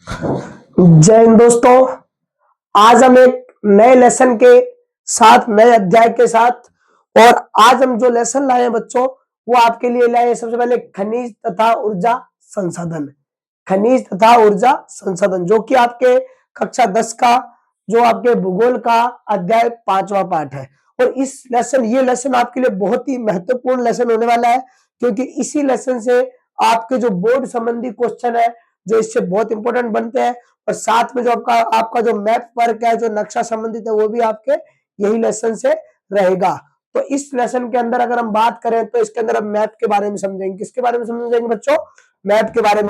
जय हिंद दोस्तों। आज हम एक नए लेसन के साथ, नए अध्याय के साथ, और आज हम जो लेसन लाए हैं बच्चों, वो आपके लिए लाए हैं। सबसे पहले खनिज तथा ऊर्जा संसाधन। खनिज तथा ऊर्जा संसाधन जो कि आपके कक्षा 10 का, जो आपके भूगोल का अध्याय 5वां पाठ है। और ये लेसन आपके लिए बहुत ही महत्वपूर्ण लेसन होने वाला है, क्योंकि इसी लेसन से आपके जो बोर्ड संबंधी क्वेश्चन है, जो इससे बहुत इंपॉर्टेंट बनते हैं। और साथ में जो आपका जो मैप वर्क है, जो नक्शा संबंधित है, वो भी आपके यही लेसन से रहेगा। तो इस लेसन के अंदर अगर हम बात करें तो इसके अंदर हम मैप के बारे में समझेंगे। किसके बारे में समझेंगे बच्चों? मैप के बारे में।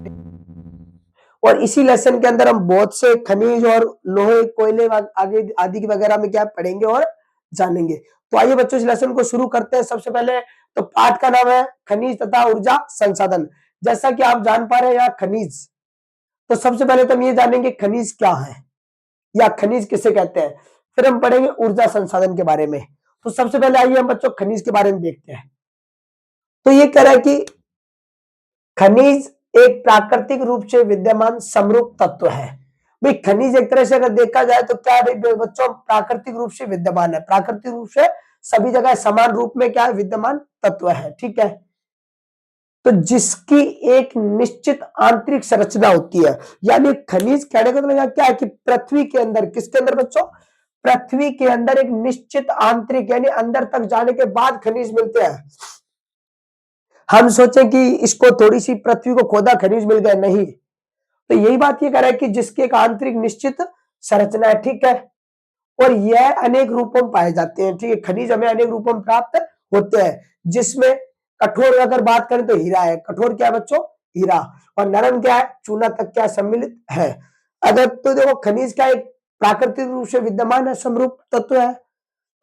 और इसी लेसन के अंदर हम बहुत से खनिज और लोहे, कोयले आगे आदि की वगैरह में क्या पढ़ेंगे और जानेंगे। तो आइए बच्चों इस लेसन को शुरू करते हैं। सबसे पहले तो पाठ का नाम है खनिज तथा ऊर्जा संसाधन। जैसा कि आप जान पा रहे हैं यहाँ खनिज, तो सबसे पहले तो हम ये जानेंगे खनिज क्या है या खनिज किसे कहते हैं। फिर हम पढ़ेंगे ऊर्जा संसाधन के बारे में। तो सबसे पहले आइए हम बच्चों खनिज के बारे में देखते हैं। तो ये कह रहा है कि खनिज एक प्राकृतिक रूप से विद्यमान समरूप तत्व है। भाई खनिज एक तरह से अगर देखा जाए तो क्या है बच्चों? प्राकृतिक रूप से विद्यमान है, प्राकृतिक रूप से सभी जगह समान रूप में क्या है? विद्यमान तत्व है। ठीक है। तो जिसकी एक निश्चित आंतरिक संरचना होती है, यानी खनिज कहने का मतलब क्या है कि पृथ्वी के अंदर, किसके अंदर बच्चों? पृथ्वी के अंदर एक निश्चित आंतरिक, यानी अंदर तक जाने के बाद खनिज मिलते हैं। हम सोचें कि इसको थोड़ी सी पृथ्वी को खोदा, खनिज मिल गया, नहीं। तो यही बात ये कह रहा है कि जिसकी एक आंतरिक निश्चित संरचना है। ठीक है। और यह अनेक रूपों में पाए जाते हैं। ठीक है। खनिज हमें अनेक रूपों में प्राप्त होते हैं, जिसमें कठोर अगर बात करें तो हीरा है। कठोर क्या है बच्चों? हीरा। और नरम क्या है? चूना तक क्या सम्मिलित है। अगर तो देखो खनिज का एक प्राकृतिक रूप से विद्यमान है, समरूप तत्व है।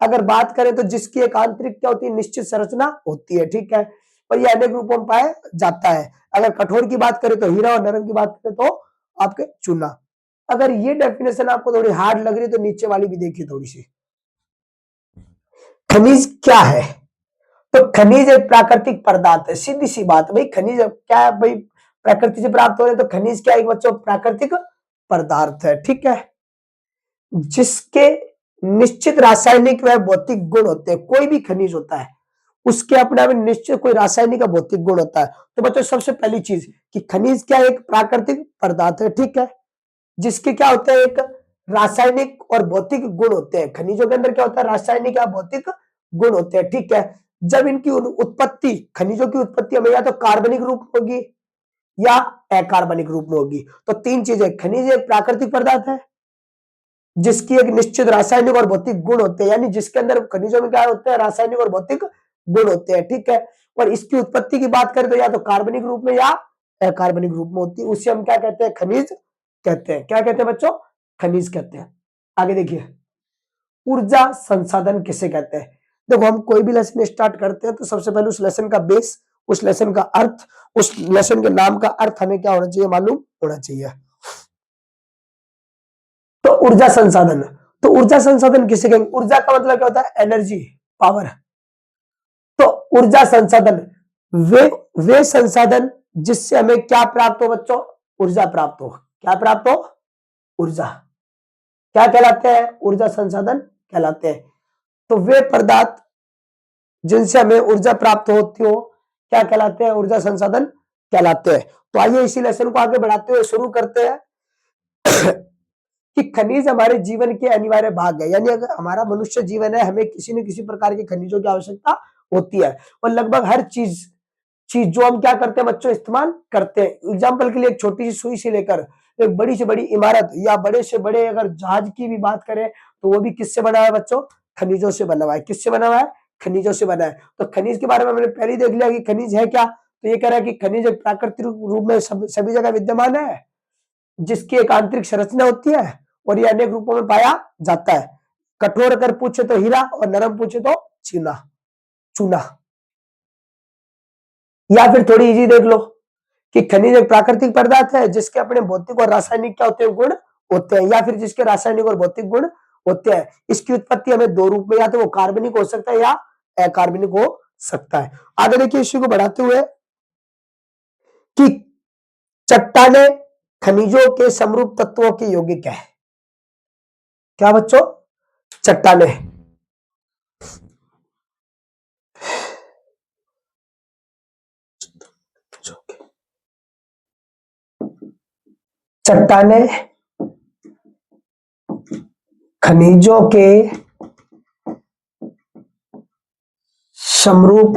अगर बात करें तो जिसकी एक आंतरिक क्या होती है? निश्चित संरचना होती है। ठीक है। और यह अनेक रूपों में पाया जाता है। अगर कठोर की बात करें तो हीरा, और नरम की बात करें तो आपके चूना। अगर ये डेफिनेशन आपको थोड़ी हार्ड लग रही है तो नीचे वाली भी देखिए थोड़ी सी। खनिज क्या है? तो खनिज एक प्राकृतिक पदार्थ है। सीधी सी बात भाई, खनिज क्या है भाई? प्रकृति से प्राप्त हो रहे, तो खनिज क्या है बच्चों? प्राकृतिक पदार्थ है। ठीक है। जिसके निश्चित रासायनिक व भौतिक गुण होते हैं। कोई भी खनिज होता है उसके अपने आप में निश्चित कोई रासायनिक और भौतिक गुण होता है। तो बच्चों सबसे पहली चीज कि खनिज क्या एक प्राकृतिक पदार्थ है। ठीक है। जिसके क्या होते हैं? एक रासायनिक और भौतिक गुण होते हैं। खनिजों के अंदर क्या होता है? रासायनिक या भौतिक गुण होते हैं। ठीक है। जब इनकी उत्पत्ति, खनिजों की उत्पत्ति हमें या तो कार्बनिक रूप में होगी या अकार्बनिक रूप में होगी। तो तीन चीजें, खनिज एक प्राकृतिक पदार्थ है जिसकी एक निश्चित रासायनिक और भौतिक गुण होते हैं, यानी जिसके अंदर खनिजों में क्या होते हैं? रासायनिक और भौतिक गुण होते हैं। ठीक है। और इसकी उत्पत्ति की बात करें तो या तो कार्बनिक रूप में या अकार्बनिक रूप में होती है। उसे हम क्या कहते हैं? खनिज कहते हैं। क्या कहते हैं बच्चों? खनिज कहते हैं। आगे देखिए, ऊर्जा संसाधन किसे कहते हैं? देखो हम कोई भी लेसन स्टार्ट करते हैं तो सबसे पहले उस लेसन का बेस, उस लेसन का अर्थ, उस लेसन के नाम का अर्थ हमें क्या होना चाहिए? मालूम होना चाहिए। तो ऊर्जा संसाधन, तो ऊर्जा संसाधन किसे कहेंगे? ऊर्जा का मतलब क्या होता है? Energy, power. तो ऊर्जा संसाधन वे संसाधन जिससे हमें क्या प्राप्त हो बच्चों? ऊर्जा प्राप्त हो। क्या प्राप्त हो? ऊर्जा। क्या कहलाते हैं? ऊर्जा संसाधन कहलाते हैं। तो वे पदार्थ जिनसे हमें ऊर्जा प्राप्त होती हो क्या कहलाते हैं? ऊर्जा संसाधन कहलाते हैं। तो आइए इसी लेसन को आगे बढ़ाते हुए शुरू करते हैं कि खनिज हमारे जीवन के अनिवार्य भाग है। यानी अगर हमारा मनुष्य जीवन है, हमें किसी न किसी प्रकार के खनिजों की आवश्यकता होती है। और लगभग हर चीज चीज जो हम क्या करते हैं बच्चों? इस्तेमाल करते हैं। एग्जाम्पल के लिए एक छोटी सी सुई से लेकर एक बड़ी से बड़ी इमारत या बड़े से बड़े अगर जहाज की भी बात करें तो वो भी किससे बना है बच्चों? खनिजों से बना हुआ है। किससे बना हुआ है? खनिजों से बना है। तो खनिज के बारे में हमने पहले ही देख लिया कि खनिज है क्या। तो ये कह रहा है कि खनिज एक प्राकृतिक रूप में सभी जगह विद्यमान है, जिसकी एक आंतरिक संरचना होती है और ये अनेक रूपों में पाया जाता है। कठोर अगर पूछे तो हीरा, और नरम पूछे तो चूना चूना। या फिर थोड़ी इजी देख लो कि खनिज एक प्राकृतिक पदार्थ है जिसके अपने भौतिक और रासायनिक क्या होते हैं? गुण होते हैं। या फिर जिसके रासायनिक और भौतिक गुण होते हैं। इसकी उत्पत्ति हमें दो रूप में, या तो वो कार्बनिक हो सकता है या अकार्बनिक हो सकता है। आगे देखिए इसी को बढ़ाते हुए कि चट्टाने खनिजों के समरूप तत्वों की यौगिक है। क्या बच्चों? चट्टाने। चट्टाने खनिजों के समरूप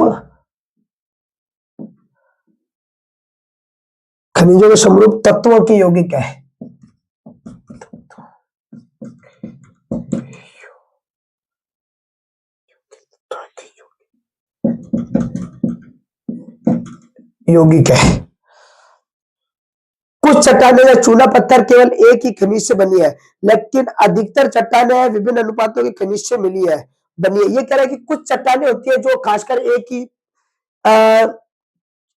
तत्वों की यौगिक है। यौगिक है। कुछ चट्टानें या चूना पत्थर केवल एक ही खनिज से बनी है, लेकिन अधिकतर चट्टानें विभिन्न अनुपातों के खनिज से मिली है बनी है। ये कह रहा है कि कुछ चट्टानें होती है जो खासकर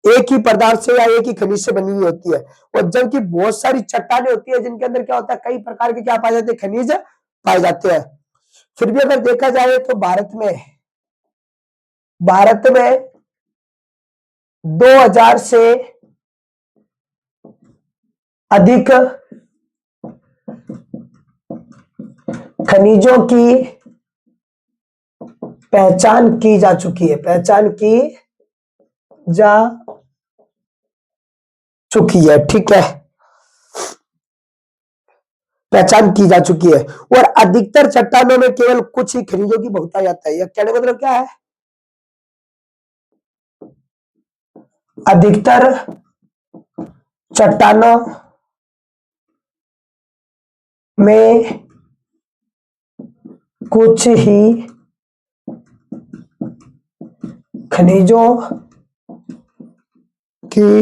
एक ही पदार्थ से या एक ही खनिज से बनी हुई होती है, और जबकि बहुत सारी चट्टानें होती है जिनके अंदर क्या होता है, कई प्रकार के क्या पाए जाते हैं, खनिज पाए जाते हैं। फिर भी अगर देखा जाए तो भारत में 2000 से अधिक खनिजों की पहचान की जा चुकी है। ठीक है, पहचान की जा चुकी है, और अधिकतर चट्टानों में केवल कुछ ही खनिजों की बहुतायत जाता है। यह कहने का मतलब क्या है? अधिकतर चट्टानों में कुछ ही खनिजों की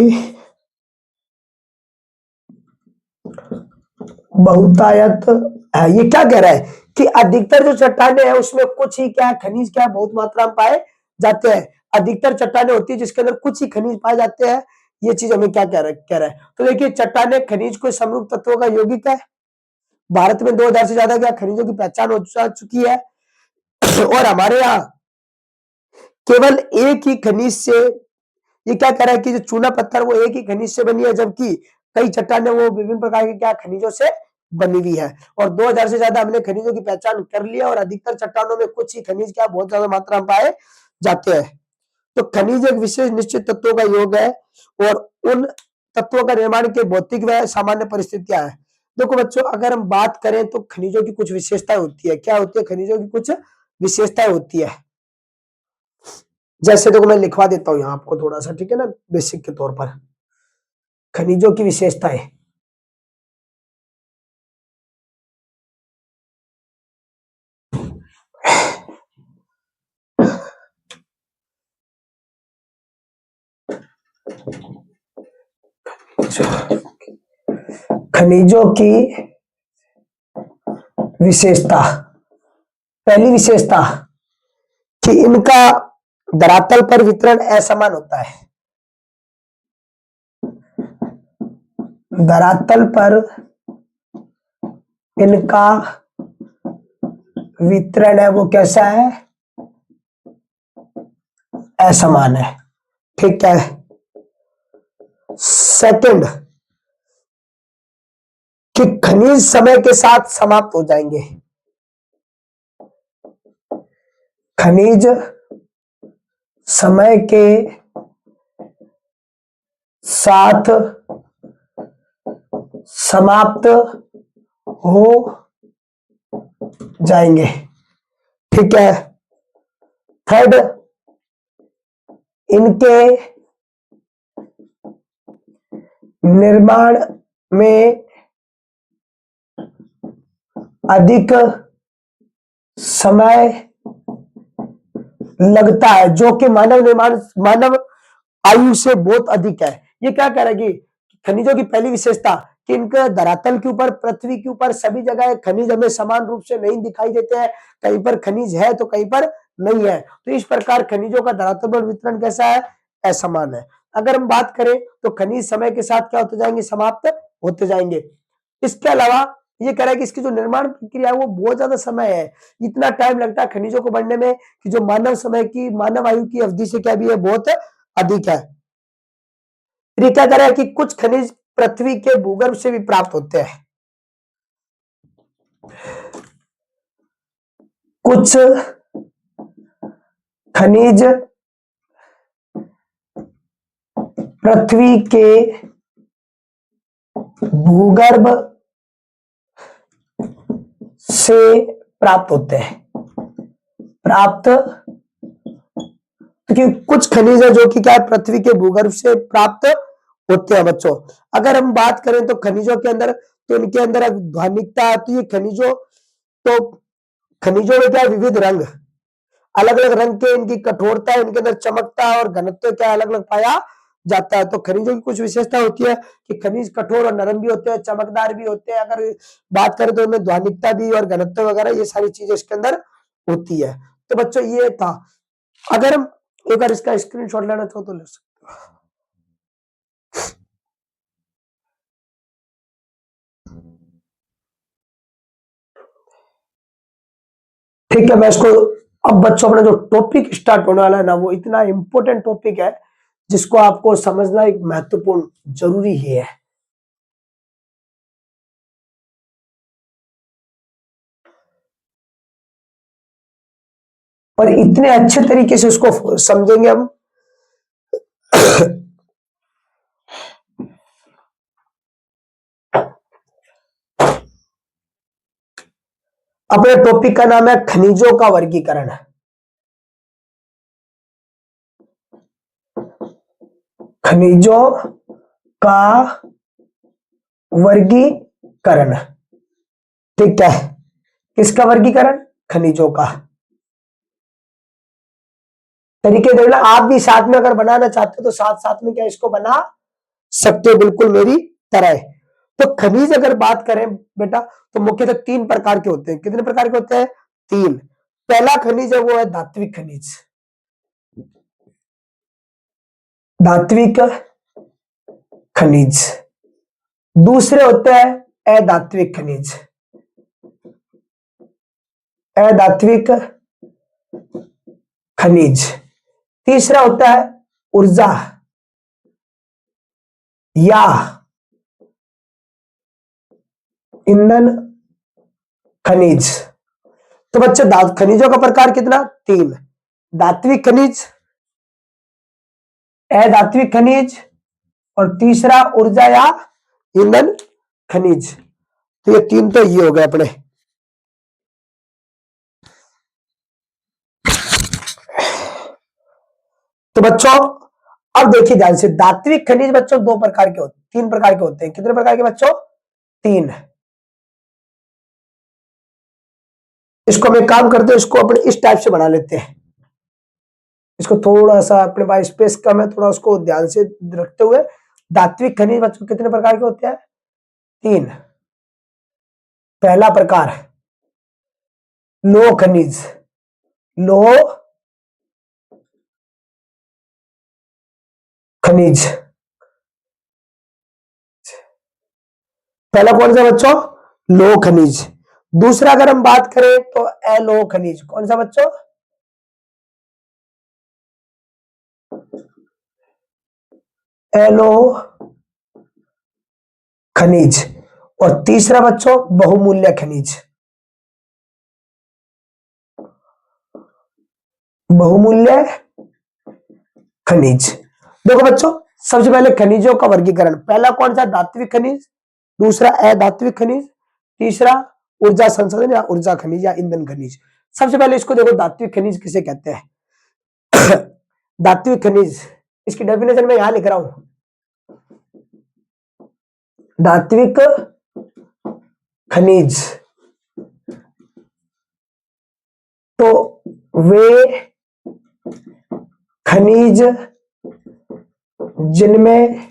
बहुतायत है। ये क्या कह रहा है कि अधिकतर जो चट्टानें हैं उसमें कुछ ही क्या खनिज क्या बहुत मात्रा में पाए जाते हैं। अधिकतर चट्टानें होती है जिसके अंदर कुछ ही खनिज पाए जाते हैं। ये चीज हमें क्या कह रहा है? तो देखिए, चट्टानें खनिज को समरूप तत्वों का यौगिक है। भारत में 2000 से ज्यादा क्या खनिजों की पहचान हो चुकी है, और हमारे यहाँ केवल एक ही खनिज से, ये क्या कह रहा है कि जो चूना पत्थर वो एक ही खनिज से बनी है, जबकि कई चट्टानें वो विभिन्न प्रकार के क्या खनिजों से बनी हुई है। और 2000 से ज्यादा हमने खनिजों की पहचान कर लिया, और अधिकतर चट्टानों में कुछ ही खनिज क्या बहुत ज्यादा मात्रा में पाए जाते हैं। तो खनिज एक विशेष निश्चित तत्वों का योग है, और उन तत्वों का निर्माण के भौतिक व सामान्य परिस्थितियां है। देखो बच्चों, अगर हम बात करें तो खनिजों की कुछ विशेषताएं होती है। क्या होती है? खनिजों की कुछ विशेषताएं होती है। जैसे देखो, मैं लिखवा देता हूं यहां आपको थोड़ा सा, ठीक है ना, बेसिक के तौर पर खनिजों की विशेषताएं। खनिजों की विशेषता, पहली विशेषता कि इनका धरातल पर वितरण असमान होता है। धरातल पर इनका वितरण है वो कैसा है? असमान है। ठीक है। सेकंड कि खनिज समय के साथ समाप्त हो जाएंगे। खनिज समय के साथ समाप्त हो जाएंगे। ठीक है। थर्ड, इनके निर्माण में अधिक समय लगता है, जो कि मानव आयु से बहुत अधिक है। ये क्या कह रहा है कि खनिजों की पहली विशेषता कि इनके धरातल के ऊपर, पृथ्वी के ऊपर सभी जगह खनिज हमें समान रूप से नहीं दिखाई देते हैं। कहीं पर खनिज है तो कहीं पर नहीं है। तो इस प्रकार खनिजों का धरातल पर वितरण कैसा है? असमान है। अगर हम बात करें तो खनिज समय के साथ क्या होते जाएंगे? समाप्त होते जाएंगे। इसके अलावा ये कह रहा है कि इसकी जो निर्माण प्रक्रिया है वो बहुत ज्यादा समय है। इतना टाइम लगता है खनिजों को बनने में कि जो मानव आयु की अवधि से क्या भी है, बहुत अधिक है। फिर क्या कह रहा है कि कुछ खनिज पृथ्वी के भूगर्भ से भी प्राप्त होते हैं। कुछ खनिज पृथ्वी के भूगर्भ से प्राप्त होते हैं। प्राप्त, क्योंकि कुछ खनिज है जो कि क्या है, पृथ्वी के भूगर्भ से प्राप्त होते हैं बच्चों। अगर हम बात करें तो खनिजों के अंदर, तो इनके अंदर ध्वनिकता आती है। खनिजों, तो खनिजों में क्या है, विविध रंग, अलग अलग रंग के इनकी कठोरता, इनके अंदर चमकता और घनत्व क्या अलग अलग पाया जाता है। तो खनिजों की कुछ विशेषता होती है कि खनिज कठोर और नरम भी होते हैं, चमकदार भी होते हैं। अगर बात करें तो इनमें ध्वनिकता भी और घनत्व वगैरह ये सारी चीजें इसके अंदर होती है। तो बच्चों ये था। अगर हम एक बार इसका स्क्रीनशॉट लेना चाहो तो ले सकते हो। ठीक है, मैं इसको, अब बच्चों अपना जो टॉपिक स्टार्ट होने वाला है ना, वो इतना इंपॉर्टेंट टॉपिक है जिसको आपको समझना एक महत्वपूर्ण जरूरी ही है। और इतने अच्छे तरीके से उसको समझेंगे हम। अपने टॉपिक का नाम है खनिजों का वर्गीकरण। खनिजों का वर्गीकरण, ठीक है। किसका वर्गीकरण? खनिजों का। तरीके देख लो, आप भी साथ में अगर बनाना चाहते हो तो साथ साथ में क्या इसको बना सकते हो, बिल्कुल मेरी तरह। तो खनिज अगर बात करें बेटा, तो मुख्यतः तीन प्रकार के होते हैं। कितने प्रकार के होते हैं? तीन। पहला खनिज है वो है धात्विक खनिज। धात्विक खनिज। दूसरे होते हैं अधात्विक खनिज। अधात्विक खनिज। तीसरा होता है ऊर्जा या ईंधन खनिज। तो बच्चे खनिजों का प्रकार कितना? तीन। धात्विक खनिज, अधात्विक खनिज, और तीसरा ऊर्जा या ईंधन खनिज। तो ये तीन तो ये हो गए अपने। तो बच्चों अब देखिए ध्यान से, धात्विक खनिज बच्चों दो प्रकार के होते हैं, तीन प्रकार के होते हैं। कितने प्रकार के बच्चों? तीन। इसको हम एक काम करते हैं, इसको अपने इस टाइप से बना लेते हैं। इसको थोड़ा सा, अपने पास स्पेस कम है, थोड़ा उसको ध्यान से रखते हुए। धात्विक खनिज बच्चों कितने प्रकार के होते हैं? तीन। पहला प्रकार लोह खनिज। लोह खनिज। पहला कौन सा बच्चों? लोह खनिज। दूसरा अगर हम बात करें तो अलोह खनिज। कौन सा बच्चों? अलोह खनिज। और तीसरा बच्चों बहुमूल्य खनिज। बहुमूल्य खनिज। देखो बच्चों, सबसे पहले खनिजों का वर्गीकरण। पहला कौन सा? धात्विक खनिज। दूसरा अधात्विक खनिज। तीसरा ऊर्जा संसाधन या ऊर्जा खनिज या ईंधन खनिज। सबसे पहले इसको देखो, धात्विक खनिज किसे कहते हैं? धात्विक खनिज, इसकी डेफिनेशन में यहां लिख रहा हूं। धात्विक खनिज तो वे खनिज जिनमें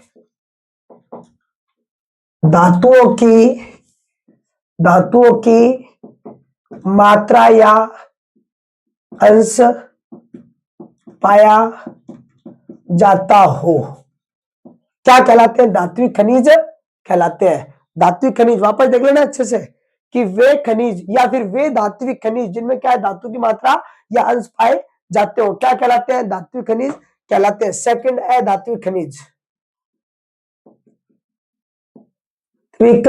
धातुओं की मात्रा या अंश पाया जाता हो, क्या कहलाते हैं? धात्विक खनिज कहलाते हैं। धात्विक खनिज वापस देख लेना अच्छे से, कि वे खनिज या फिर वे धात्विक खनिज जिनमें क्या है, धातु की मात्रा या अंश पाए जाते हो, क्या कहलाते हैं? धात्विक खनिज कहलाते हैं। सेकंड है धात्विक खनिज। दात्विक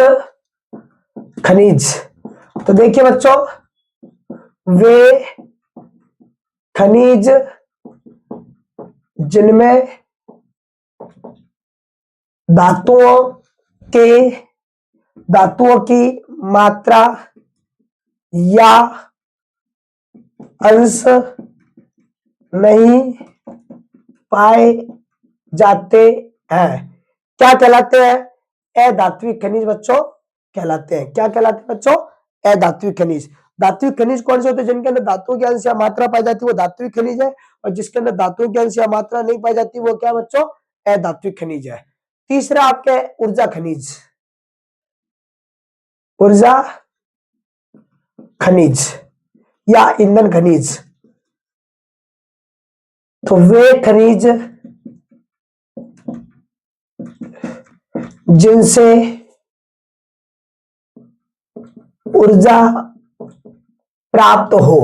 खनिज। तो देखिए बच्चों, वे खनिज जिनमें धातुओं की मात्रा या अंश नहीं पाए जाते हैं, क्या कहलाते हैं? अधात्विक खनिज बच्चों कहलाते हैं। क्या कहलाते हैं बच्चों? अधात्विक खनिज। धात्विक खनिज कौन से होते हैं? जिनके अंदर धातुओं की अंश या मात्रा पाई जाती है वो धात्विक खनिज है, और जिसके अंदर धातुओं की अंश या मात्रा नहीं पाई जाती वो क्या बच्चों? अधात्विक खनिज है। तीसरा आपके ऊर्जा खनिज। ऊर्जा खनिज या ईंधन खनिज। तो वे खनिज जिनसे ऊर्जा प्राप्त हो।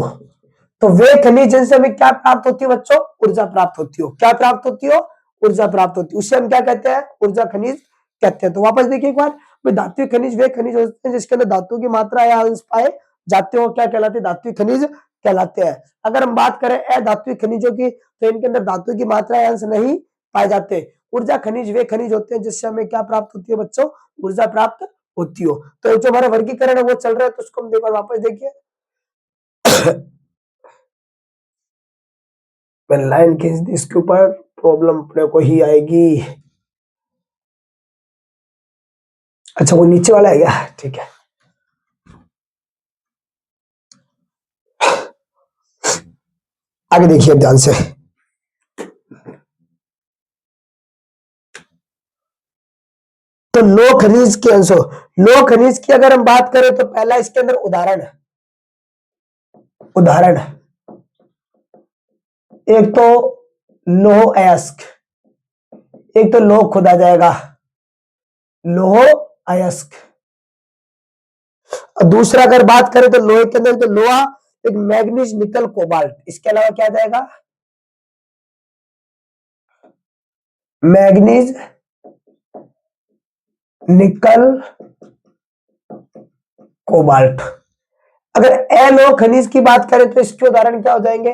तो वे खनिज जिनसे हमें क्या प्राप्त होती है बच्चों? ऊर्जा प्राप्त होती हो। क्या प्राप्त होती हो? ऊर्जा प्राप्त होती है। उससे हम क्या कहते हैं? ऊर्जा खनिज कहते हैं। तो वापस देखिए एक बार, धात्विक खनिज वे खनिज होते हैं जिसके अंदर धातु की मात्रा या अंश पाए जाते हो, क्या कहलाते हैं? धात्विक खनिज कहलाते हैं। अगर हम बात करें अधात्विक खनिजों की, तो इनके अंदर धातु की मात्रा या अंश नहीं पाए जाते। ऊर्जा खनिज वे खनिज होते हैं जिससे हमें क्या प्राप्त होती है बच्चों? ऊर्जा प्राप्त होती हो। तो जो हमारा वर्गीकरण है वो चल रहा है, तो उसको हम देखो वापस देखिए। मैं लाइन खींच दी, इसके ऊपर प्रॉब्लम अपने को ही आएगी। अच्छा वो नीचे वाला है क्या? ठीक है। आगे देखिए ध्यान से। तो लो खनिज के अंशों, लो खनिज की अगर हम बात करें तो पहला इसके अंदर उदाहरण एक तो लोह अयस्क, एक तो लोह खुद आ जाएगा, लोह अयस्क। दूसरा अगर बात करें तो लोहे के अंदर तो लोहा, एक मैग्नीज निकल कोबाल्ट। इसके अलावा क्या जाएगा? Manganese nickel cobalt. अगर एलो खनिज की बात करें तो इसके उदाहरण क्या हो जाएंगे?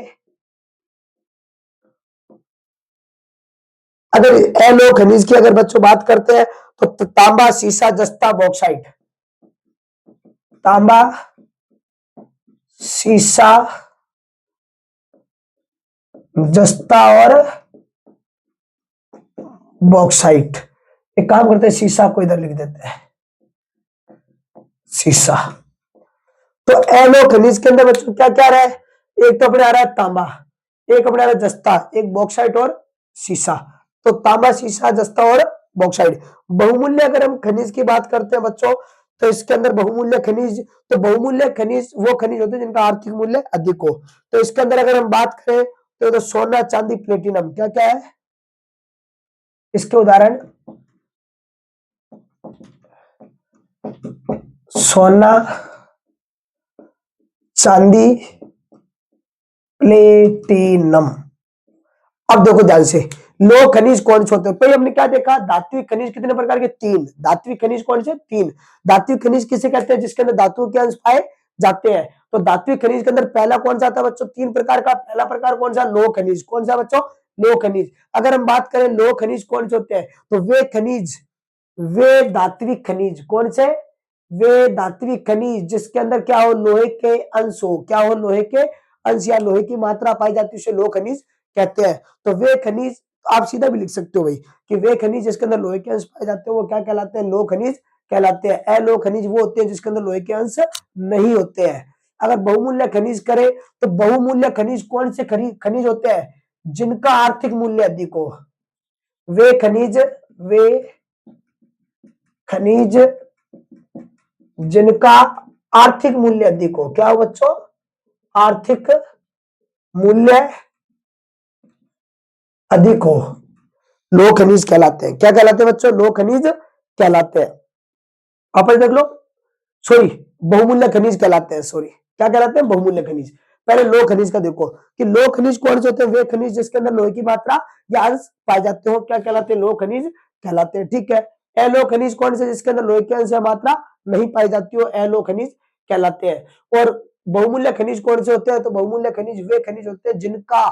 अगर एलो खनिज की अगर बच्चों बात करते हैं तो तांबा, सीसा, जस्ता, बॉक्साइट। तांबा, सीसा, जस्ता और बॉक्साइट। एक काम करते हैं, सीसा को इधर लिख देते हैं, सीसा। तो एलो खनिज के अंदर बच्चों क्या क्या रहा है? एक तो अपने आ रहा है तांबा, एक अपने आ रहा है जस्ता, एक बॉक्साइट और सीसा। तो तांबा, सीसा, जस्ता और बॉक्साइट। बहुमूल्य अगर हम खनिज की बात करते हैं बच्चों, तो इसके अंदर बहुमूल्य खनिज, तो बहुमूल्य खनिज वो खनिज होते हैं जिनका आर्थिक मूल्य अधिक हो। तो इसके अंदर अगर हम बात करें तो सोना, चांदी, प्लेटिनम। क्या क्या है इसके उदाहरण? सोना, चांदी, प्लेटिनम। अब देखो ध्यान से, लोह खनिज कौन से होते हैं? पहले हमने क्या देखा? धात्विक खनिज कितने प्रकार के? 3। धात्विक खनिज कौन से? 3। धात्विक खनिज किसे कहते हैं? जिसके अंदर धातुओं के अंश पाए जाते हैं। तो धात्विक खनिज के अंदर पहला कौन सा आता है बच्चों? 3 प्रकार का। पहला प्रकार कौन सा? लोह खनिज। कौन सा बच्चों? लोह खनिज। अगर हम बात करें लोह खनिज कौन से होते हैं, तो वे खनिज, वे धात्विक खनिज। कौन से? वे धात्विक खनिज जिसके अंदर क्या हो? लोहे के अंश हो। क्या हो? लोहे के अंश या लोहे की मात्रा पाई जाती है, उसे लोह खनिज कहते हैं। तो वे खनिज, आप सीधा भी लिख सकते हो भाई कि वे खनिज जिसके अंदर लोहे के अंश पाए जाते हैं वो क्या कहलाते हैं? लोह खनिज कहलाते हैं। अलोह खनिज वो होते हैं जिसके अंदर लोहे के अंश नहीं होते हैं। अगर बहुमूल्य खनिज करें तो बहुमूल्य खनिज कौन से खनिज होते हैं? जिनका आर्थिक मूल्य अधिक हो। वे खनिज जिनका आर्थिक मूल्य अधिक हो। क्या हो बच्चों? आर्थिक मूल्य अधिक हो, लोह खनिज कहलाते हैं। क्या कहलाते हैं बच्चों? लोह खनिज कहलाते हैं। आप देख लो, सॉरी, बहुमूल्य खनिज कहलाते हैं। सॉरी, क्या कहलाते हैं? बहुमूल्य खनिज। पहले लोह खनिज का देखो कि लोह खनिज कौन से होते हैं? वे खनिज जिसके अंदर लोहे की मात्रा या अंश पाए जाते हो, क्या कहलाते हैं? लोह खनिज कहलाते हैं। ठीक है। एलो खनिज कौन से जिसके अंदर लोहे की अंश या मात्रा नहीं पाई जाती हो, एलो खनिज कहलाते हैं। और बहुमूल्य खनिज कौन से होते हैं, तो बहुमूल्य खनिज वे खनिज होते हैं जिनका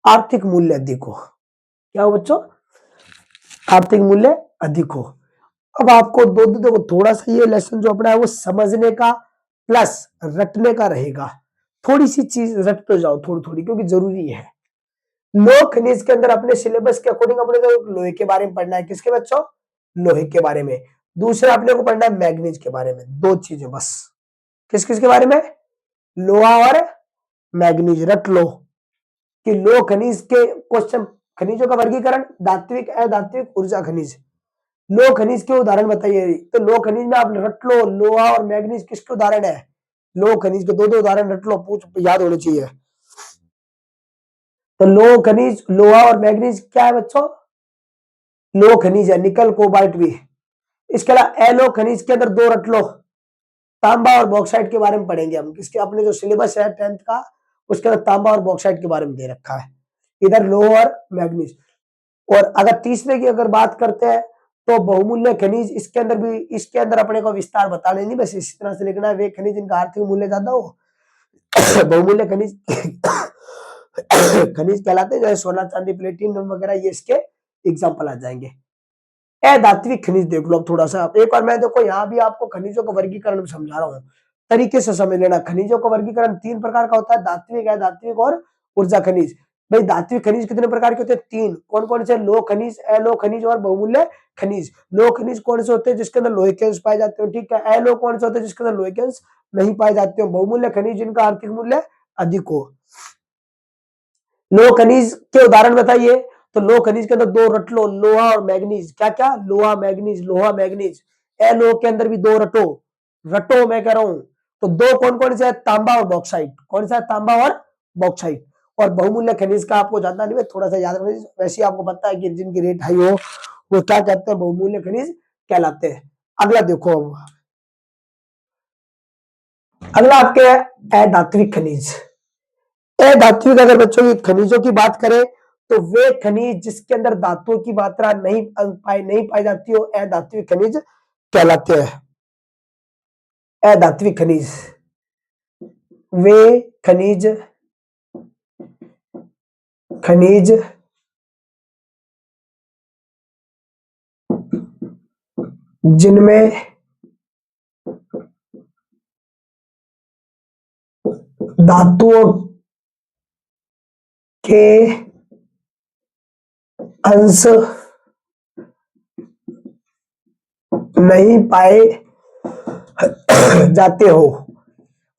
आर्थिक मूल्य अधिक हो। क्या हो बच्चों, आर्थिक मूल्य अधिक हो। अब आपको दो देखो थोड़ा सा ये लेसन जो अपना है वो समझने का प्लस रटने का रहेगा। थोड़ी सी चीज रट तो जाओ थोड़ी थोड़ी, क्योंकि जरूरी है। लोह खनिज के अंदर अपने सिलेबस के अकॉर्डिंग अपने को लोहे के बारे में पढ़ना है। किसके बच्चों, लोहे के बारे में। दूसरा अपने को पढ़ना है मैग्नीज के बारे में। दो चीजें बस। किस किस के बारे में, लोहा और मैग्नीज। रट लो कि लोह खनिज के क्वेश्चन, खनिजों का वर्गीकरण, धात्विक अधात्विक ऊर्जा खनिज। लोह खनिज के उदाहरण बताइए, तो लोह खनिज में आप रट लो लोहा और मैग्नीज किसके उदाहरण है, लोह खनिज के दो दो उदाहरण रट लो, पूछ याद होने चाहिए। तो लोह खनिज लोहा और मैग्नीज क्या है बच्चों, लोह खनिज है, निकल कोबाल्ट भी। इसके अलावा एलो खनिज के अंदर दो रट लो, तांबा और बॉक्साइट के बारे में पढ़ेंगे हम। किसके, अपने जो सिलेबस है 10th का उसके अंदर तांबा और बॉक्साइट के बारे में दे रखा है, इधर लोहा और मैग्नीज। और अगर तीसरे की अगर बात करते हैं तो बहुमूल्य खनिज, इसके अंदर भी, इसके अंदर अपने को विस्तार बताने नहीं, बस इसी तरह से लिखना है, वे खनिज जिनका आर्थिक मूल्य ज्यादा हो बहुमूल्य खनिज खनिज कहलाते हैं, जैसे सोना चांदी प्लेटिनम वगैरह, ये इसके एग्जाम्पल आ जाएंगे। अधात्विक खनिज देख लो थोड़ा सा एक बार, मैं देखो यहाँ भी आपको खनिजों का वर्गीकरण समझा रहा हूँ, तरीके से समझ लेना। खनिजों का वर्गीकरण तीन प्रकार का होता है, धात्विक अधात्विक और ऊर्जा खनिज। भाई धात्विक खनिज कितने प्रकार के होते हैं, तीन। कौन कौन से, लोह खनिज, अलोह खनिज और बहुमूल्य खनिज। लोह खनिज कौन से होते हैं, जिसके अंदर लोहे के अंश पाए जाते हैं, ठीक है। अलोह कौन से होते हैं, जिसके अंदर लोहे के अंश नहीं पाए जाते हो। बहुमूल्य खनिज जिनका आर्थिक मूल्य अधिक हो। लोह खनिज के उदाहरण बताइए, तो लोह खनिज के अंदर दो रट लो, लोहा और मैग्नीज। क्या क्या, लोहा मैग्नीज, लोहा मैग्नीज। अलोह के अंदर भी दो रटो, रटो मैं कह रहा हूं। तो दो कौन कौन से है, तांबा और बॉक्साइट। कौन सा है, तांबा और बॉक्साइट। और बहुमूल्य खनिज का आपको जानना नहीं है, थोड़ा सा याद रखना, वैसे आपको पता है कि जिनकी रेट हाई हो वो क्या कहते हैं, बहुमूल्य खनिज कहलाते हैं। अगला देखो, अगला आपके है अधात्विक खनिज। अधात्विक अगर बच्चों की खनिजों की बात करें तो वे खनिज जिसके अंदर धातुओं की मात्रा नहीं पाई जाती हो, अधात्विक खनिज कहलाते हैं। अधात्विक खनिज, वे खनिज खनिज जिनमें धातुओं के अंश नहीं पाए जाते हो।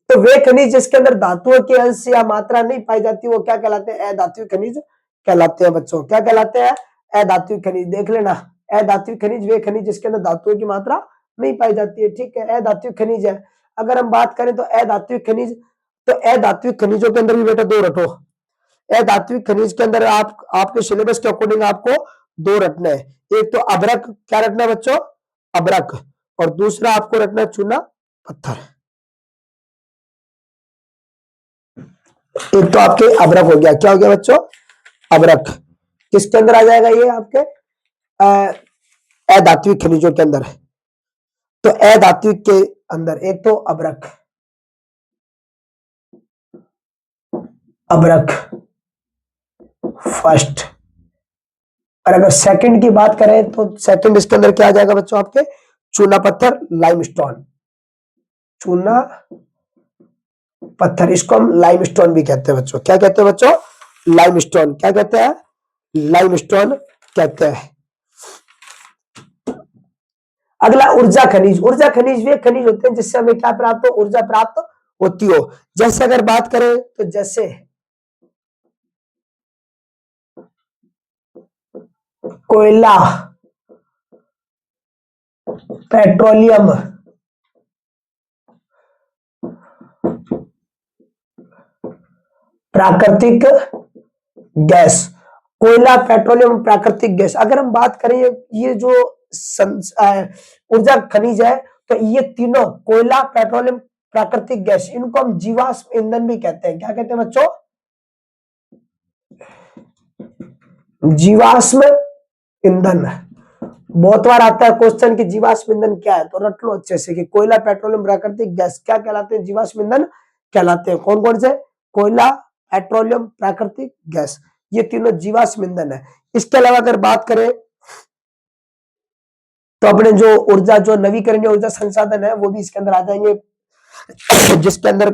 तो वे खनिज जिसके अंदर धातुओं के अंश या मात्रा नहीं पाई जाती वो क्या कहलाते हैं, अधात्विक खनिज कहलाते हैं बच्चों। क्या कहलाते हैं, अधात्विक खनिज। देख लेना, अधात्विक खनिज वे खनिज जिसके अंदर धातुओं की मात्रा नहीं पाई जाती है, ठीक है, अधात्विक खनिज है। अगर हम बात करें तो अधात्विक खनिज, तो अधात्विक खनिजों के अंदर भी बेटा दो रटो। अधात्विक खनिज के अंदर आपके सिलेबस के अकॉर्डिंग आपको दो रटना है। एक तो अभ्रक, क्या रटना है बच्चों, अभ्रक। और दूसरा आपको रटना चूना पत्थर। एक तो आपके अभ्रक हो गया, क्या हो गया बच्चों, अभ्रक। किसके अंदर आ जाएगा ये, आपके अधात्विक खनिजों के अंदर। तो अधात्विक के अंदर एक तो अभ्रक, अभ्रक फर्स्ट। और अगर सेकंड की बात करें तो सेकंड इसके अंदर क्या आ जाएगा बच्चों, आपके चूना पत्थर, लाइमस्टोन। चूना पत्थर, इसको हम लाइमस्टोन भी कहते हैं बच्चों। क्या कहते हैं बच्चों, लाइमस्टोन। क्या कहते हैं, लाइमस्टोन कहते हैं। अगला ऊर्जा खनिज। ऊर्जा खनिज वे खनिज होते हैं जिससे हमें क्या प्राप्त हो, ऊर्जा प्राप्त होती हो। जैसे अगर बात करें तो जैसे कोयला, पेट्रोलियम, प्राकृतिक गैस। कोयला, पेट्रोलियम, प्राकृतिक गैस। अगर हम बात करें ये जो ऊर्जा खनिज है, तो ये तीनों, कोयला, पेट्रोलियम, प्राकृतिक गैस, इनको हम जीवाश्म ईंधन भी कहते हैं। क्या कहते हैं बच्चों, जीवाश्म ईंधन। बहुत बार आता है क्वेश्चन कि जीवाश्म ईंधन क्या है, तो रट लो अच्छे से कि कोयला, पेट्रोलियम, प्राकृतिक गैस क्या कहलाते हैं? जीवाश्म ईंधन कहलाते हैं। कौन कौन से? कोयला, पेट्रोलियम, प्राकृतिक गैस, ये तीनों जीवाश्म ईंधन है। इसके अलावा अगर बात करें तो अपने जो ऊर्जा, जो नवीकरणीय ऊर्जा संसाधन है, वो भी इसके अंदर आ जाएंगे, जिसके अंदर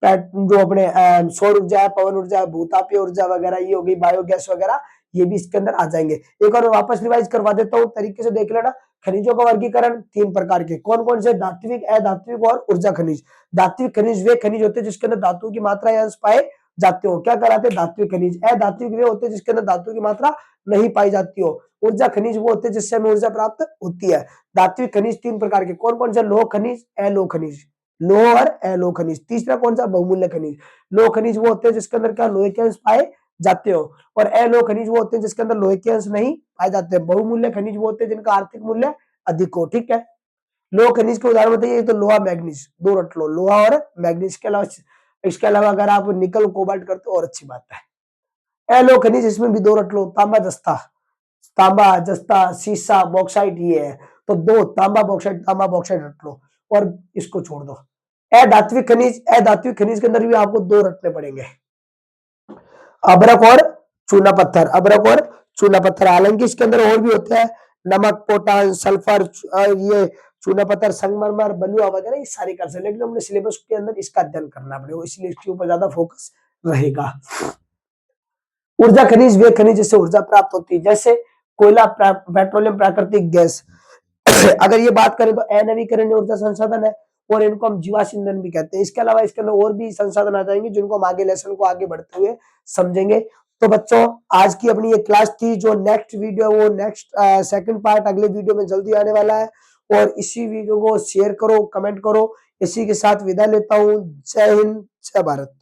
जो अपने सौर ऊर्जा है, पवन ऊर्जा है, भूतापीय ऊर्जा वगैरह ये हो गई, बायोगैस वगैरह, ये भी इसके अंदर आ जाएंगे। एक और वापस रिवाइज करवा देता हूँ, तरीके से देख लेना। खनिजों का वर्गीकरण 3 प्रकार के, कौन कौन से? धात्विक, अधात्विक और ऊर्जा खनिज। धात्विक खनिज वे खनिज होते हैं जिसके अंदर धातु की मात्रा या अंश पाए जाते हो, क्या कहलाते हैं? धात्विक खनिज। अधात्विक वे होते हैं जिसके अंदर धातु की मात्रा नहीं पाई जाती हो। ऊर्जा खनिज वो होते हैं जिससे हमें ऊर्जा प्राप्त होती है। धात्विक खनिज 3 प्रकार के, कौन कौन से? लोह खनिज, अलोह खनिज। लोह और अलोह खनिज। तीसरा कौन सा? बहुमूल्य खनिज। लोह खनिज वो होते हैं जिसके अंदर क्या? लोहे के अंश पाए जाते हो, और अलोह खनिज वो होते हैं जिसके अंदर लोहे के अंश नहीं पाए जाते। बहुमूल्य खनिज वो होते हैं जिनका आर्थिक मूल्य अधिक हो। ठीक है, लोह खनिज के उदाहरण बताइए। तो लोहा, मैग्नीज, दो रट लो, लोहा और मैग्नीज। इसके अलावा अगर आप निकल, कोबाल्ट करते हो और अच्छी बात है। अलोह खनिज इसमें भी दो रट लो, तांबा, जस्ता, तांबा, जस्ता, सीसा, बॉक्साइट, ये है। तो दो, तांबा बॉक्साइट, तांबा बॉक्साइट रट लो और इसको छोड़ दो। अधात्विक खनिज, अधात्विक खनिज के अंदर भी आपको दो रटने पड़ेंगे, अभ्रक और चूना पत्थर। अभ्रक और चूना पत्थर, हालांकि इसके अंदर और भी होते हैं, नमक, पोटाश, सल्फर, ये चूना पत्थर, संगमरमर, बलुआ वगैरह, ये सारे कर सकते, लेकिन हमने सिलेबस के अंदर इसका अध्ययन करना पड़ेगा, इसलिए इसके ऊपर ज्यादा फोकस रहेगा। ऊर्जा खनिज वे खनिज जिससे ऊर्जा प्राप्त होती है, जैसे कोयला, पेट्रोलियम, प्राकृतिक गैस। अगर ये बात करें तो अनवीकरणीय ऊर्जा संसाधन है, और इनको हम जीवाश्म ईंधन भी कहते हैं। इसके अलावा इसके अंदर और भी संसाधन आ जाएंगे जिनको हम आगे लेसन को आगे बढ़ते हुए समझेंगे। तो बच्चों, आज की अपनी ये क्लास थी। जो नेक्स्ट वीडियो, वो नेक्स्ट सेकंड पार्ट अगले वीडियो में जल्दी आने वाला है, और इसी वीडियो को शेयर करो, कमेंट करो। इसी के साथ विदा लेता हूँ। जय हिंद, जय भारत।